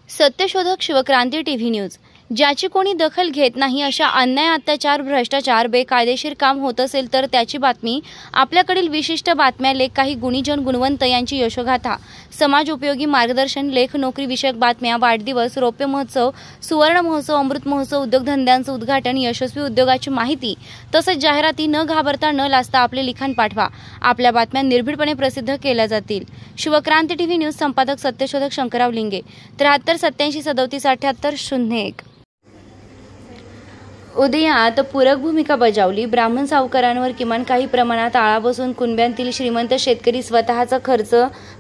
सत्यशोधक Shivkranti TV news. ज्याची कोणी दखल घेत नाही अशा अन्याय, अत्याचार, भ्रष्टाचार, बेकायदेशीर काम होत असेल तर त्याची बातमी, आपल्याकडील विशिष्ट बातम्या, लेख, काही गुणीजन गुणवंत यांची यशोगाथा, समाज उपयोगी मार्गदर्शन, लेख, नोकरी विषयक बातम्या, वाढदिवस, रौप्य महोत्सव, सुवर्ण महोत्सव, अमृत महोत्सव, उद्योगधंद्यांचं उद्घाटन, यशस्वी उद्योगाची माहिती तसंच जाहिराती न घाबरता न लाजता आपले लिखाण पाठवा। आपल्या बातम्या निर्भीडपणे प्रसिद्ध केल्या जातील। शिवक्रांती टीव्ही न्यूज संपादक सत्यशोधक शंकरराव लिंगे 73 87 37 78 01। उदयात पूरक भूमिका बजावली। ब्राह्मण सावकारांवर किमान काही प्रमाणात आळा बसून कुणब्यांतील श्रीमंत शेतकरी स्वतःचा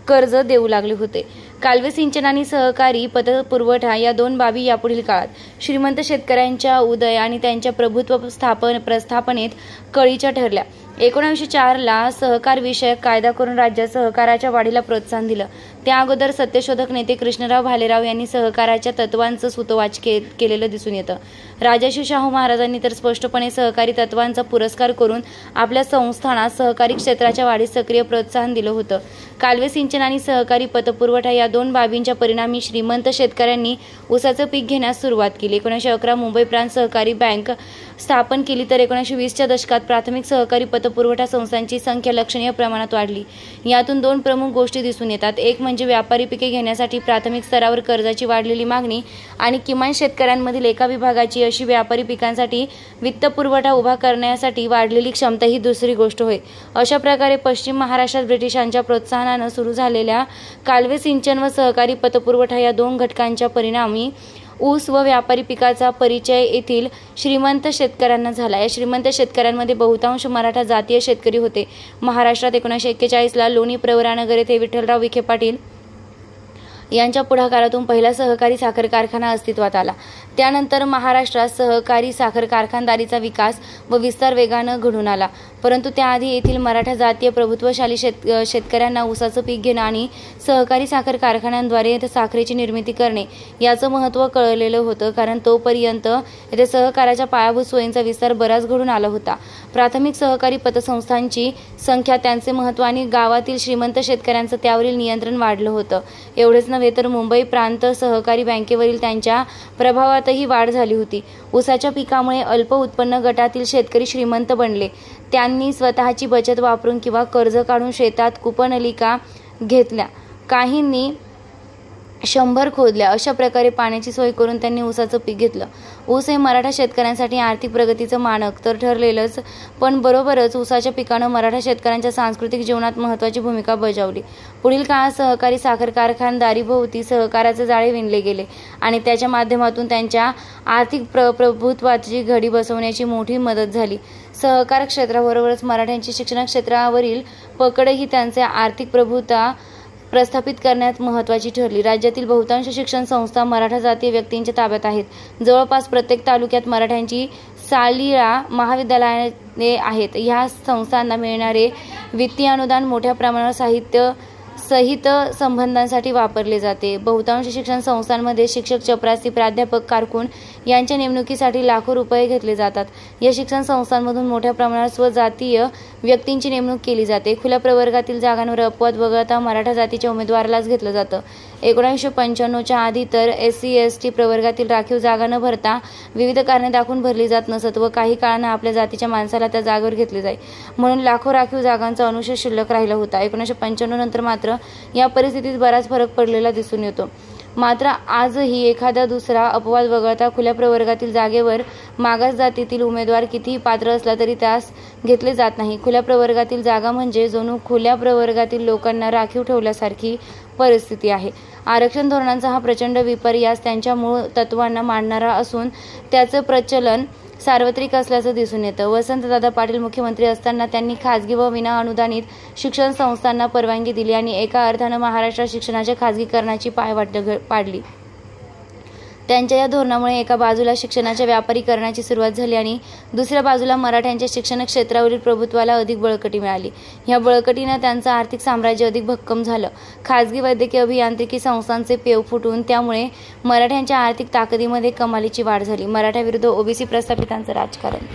कर्ज देऊ लागले होते। कालवे सिंचन आणि सहकारी पतपुरवठा या दोन बाबी यापुढील काळात श्रीमंत शेतकऱ्यांच्या उदय आणि त्यांच्या प्रभुत्व प्रस्थापनेत कळीच्या ठरल्या। 1904 ला सहकार विषयक कायदा करून राज्यात सहकाराच्या वाढीला प्रोत्साहन दिलं। त्या अगोदर सत्यशोधक नेते कृष्णराव भालेराव यांनी सहकाराच्या तत्वांचं सूतोवाच केलेलं दिसून येतं। राजर्षी शाहू महाराजांनी तर स्पष्टपणे सहकारी तत्वांचा पुरस्कार करून आपल्या संस्थानात सहकारी क्षेत्राच्या वाढीस सक्रिय प्रोत्साहन दिलं होतं। कालवे सिंचन आणि सहकारी पतपुरवठा या दोन बाबींच्या परिणामी श्रीमंत शेतकऱ्यांनी ऊसाचं पीक घेण्यास सुरुवात केली। 1911 मुंबई प्रांत सहकारी बँक स्थापन केली तर 1920च्या दशकात प्राथमिक सहकारी पतपुरवठा संस्थांची संख्या लक्षणीय प्रमाणात वाढली। यातून दोन प्रमुख गोष्टी दिसून येतात। एक म्हणजे व्यापारी पिके घेण्यासाठी प्राथमिक स्तरावर कर्जाची वाढलेली मागणी आणि किमान शेतकऱ्यांमधील एका विभागाची अशी व्यापारी पिकांसाठी वित्त पुरवठा उभा करण्यासाठी वाढलेली क्षमता ही दुसरी गोष्ट होय। अशा प्रकारे पश्चिम महाराष्ट्रात ब्रिटिशांच्या प्रोत्साहनानं सुरू झालेल्या कालवे सिंचन व सहकारी पतपुरवठा या दोन घटकांच्या परिणामी ऊस व व्यापारी पिकाचा परिचय येथील श्रीमंत शेतकऱ्यांना झाला। या श्रीमंत शेतकऱ्यांमध्ये बहुतांश मराठा जातीय शेतकरी होते। महाराष्ट्रात 1941 ला लोणी प्रवरानगर येथे विठ्ठलराव विखे पाटील यांच्या पुढाकारातून पहिला सहकारी साखर कारखाना अस्तित्वात आला। त्यानंतर महाराष्ट्रात सहकारी साखर कारखानदारीचा विकास व विस्तार वेगानं घडून आला। परंतु त्याआधी येथील मराठा जातीय प्रभुत्वशाली शेतकऱ्यांना ऊसाचं पीक घेणं आणि सहकारी साखर कारखान्यांद्वारे साखरेची निर्मिती करणे याचं महत्त्व कळलेलं होतं, कारण तोपर्यंत येथे सहकाराच्या पायाभूत सोयींचा विस्तार बराच घडून आला होता। प्राथमिक सहकारी पतसंस्थांची संख्या, त्यांचे महत्त्व आणि गावातील श्रीमंत शेतकऱ्यांचं त्यावरील नियंत्रण वाढलं होतं। एवढेच नव्हे तर मुंबई प्रांत सहकारी बँकेवरील त्यांच्या प्रभावातही वाढ झाली होती। ऊसाच्या पिकामुळे अल्प उत्पन्न गटातील शेतकरी श्रीमंत बनले। त्यांनी स्वतःची बचत वापरून किंवा कर्ज काढून शेतात कूपनलिका घेतल्या, काहींनी 100 खोदल्या। अशा प्रकारे पाण्याची सोय करून त्यांनी ऊसाचं पीक घेतलं। ऊस हे मराठा शेतकऱ्यांसाठी आर्थिक प्रगतीचं मानक तर ठरलेलंच, पण बरोबरच ऊसाच्या पिकानं मराठा शेतकऱ्यांच्या सांस्कृतिक जीवनात महत्त्वाची भूमिका बजावली। पुढील काळात सहकारी साखर कारखानदारीभोवती सहकाराचे जाळे विणले गेले आणि त्याच्या माध्यमातून त्यांच्या आर्थिक प्रभुत्वाची घडी बसवण्याची मोठी मदत झाली। सहकार क्षेत्राबरोबरच मराठ्यांची शिक्षण क्षेत्रावरील पकडही त्यांचे आर्थिक प्रभुत्व प्रस्थापित करण्यात महत्त्वाची ठरली। राज्यातील बहुतांश शिक्षण संस्था मराठा जातीय व्यक्तींच्या ताब्यात आहेत। जवळपास प्रत्येक तालुक्यात मराठ्यांची शालेय महाविद्यालये आहेत। ह्या संस्थांना मिळणारे वित्तीय अनुदान मोठ्या प्रमाणावर साहित्य सहित संबंधांसाठी वापरले जाते। बहुतांश शिक्षण संस्थांमध्ये शिक्षक, चपरासी, प्राध्यापक, कारकून यांच्या नेमणुकीसाठी लाखो रुपये घेतले जातात। या शिक्षण संस्थांमधून मोठ्या प्रमाणात स्वजातीय व्यक्तींची नेमणूक केली जाते। खुल्या प्रवर्गातील जागांवर अपवाद वगळता मराठा जातीच्या उमेदवारालाच घेतलं जातं। 1995च्या आधी तर SC ST प्रवर्गातील राखीव जागा न भरता विविध कारणे दाखवून भरली जात नसत व काही काळानं आपल्या जातीच्या माणसाला त्या जागेवर घेतले जाई, म्हणून लाखो राखीव जागांचा अनुशेष शिल्लक राहिला होता। 1995 नंतर मात्र या परिस्थितीत बराच फरक पडलेला दिसून येतो। मात्र आजही एखादा दुसरा अपवाद वगळता खुल्या प्रवर्गातील जागेवर मागास जातीतील उमेदवार कितीही पात्र असला तरी त्यास घेतले जात नाही। खुल्या प्रवर्गातील जागा म्हणजे जणू खुल्या प्रवर्गातील लोकांना राखीव ठेवल्यासारखी परिस्थिती आहे। आरक्षण धोरणांचा हा प्रचंड विपर्यास त्यांच्या मूळ तत्वांना मांडणारा असून त्याचं प्रचलन सार्वत्रिक असल्याचं दिसून येतं। वसंतदादा पाटील मुख्यमंत्री असताना त्यांनी खाजगी व विना अनुदानित शिक्षण संस्थांना परवानगी दिली आणि एका अर्थानं महाराष्ट्रात शिक्षणाच्या खाजगीकरणाची पायवाट पाडली। त्यांच्या या धोरणामुळे एका बाजूला शिक्षणाच्या व्यापारीकरणाची सुरुवात झाली आणि दुसऱ्या बाजूला मराठ्यांच्या शिक्षण क्षेत्रावरील प्रभुत्वाला अधिक बळकटी मिळाली। या बळकटीनं त्यांचं आर्थिक साम्राज्य अधिक भक्कम झालं। खाजगी वैद्यकीय अभियांत्रिकी संस्थांचे पेव फुटून त्यामुळे मराठ्यांच्या आर्थिक ताकदीमध्ये कमालीची वाढ झाली। मराठा विरुद्ध OBC प्रस्थापितांचं राजकारण।